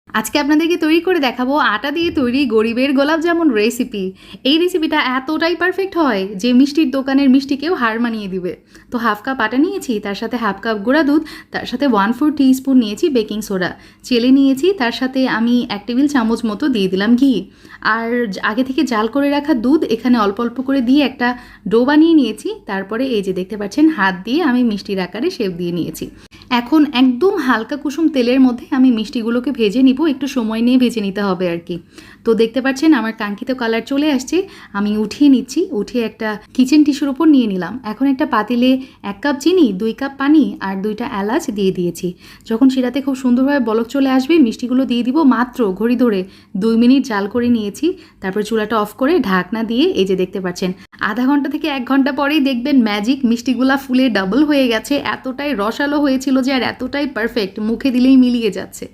আজকে আপনাদেরকে তৈরি করে দেখাবো আটা দিয়ে তৈরি গরিবের গোলাপ জামুন রেসিপি। এই রেসিপিটা এতটাই পারফেক্ট হয় যে মিষ্টির দোকানের মিষ্টিকেও হার মানিয়ে দিবে। তো হাফ কাপ আটা নিয়েছি, তার সাথে হাফ কাপ গুঁড়া দুধ, তার সাথে 1/4 টিস্পুন নিয়েছি বেকিং সোডা, চেলে নিয়েছি, তার সাথে আমি 1 টেবিল চামচ মতো দিয়ে দিলাম ঘি। আর আগে থেকে জাল করে রাখা দুধ এখানে অল্প অল্প করে দিয়ে একটা ডো বানিয়ে নিয়েছি। তারপরে এই যে দেখতে পাচ্ছেন হাত দিয়ে আমি মিষ্টির আকারে শেপ দিয়ে নিয়েছি। এখন একদম হালকা কুসুম তেলের মধ্যে আমি মিষ্টিগুলোকে ভেজে নিব, একটু সময় নিয়ে ভেজে নিতে হবে আর কি। তো দেখতে পাচ্ছেন আমার কাঙ্ক্ষিত কালার চলে আসছে, আমি উঠিয়ে নিচ্ছি। উঠিয়ে একটা কিচেন টিস্যুর উপর নিয়ে নিলাম। এখন একটা পাতিলে 1 কাপ চিনি, 2 কাপ পানি আর 2টা এলাচ দিয়ে দিয়েছি। যখন সেটাতে খুব সুন্দরভাবে বলক চলে আসবে মিষ্টিগুলো দিয়ে দিব। মাত্র ঘড়ি ধরে 2 মিনিট জাল করে নিয়েছি। তারপর চুলাটা অফ করে ঢাকনা দিয়ে এই যে দেখতে পাচ্ছেন আধা ঘন্টা থেকে 1 ঘন্টা পরেই দেখবেন ম্যাজিক, মিষ্টিগুলা ফুলে ডাবল হয়ে গেছে। এতটাই রসালো হয়েছিল যে আর এতটাই পারফেক্ট, মুখে দিলেই মিলিয়ে যাচ্ছে।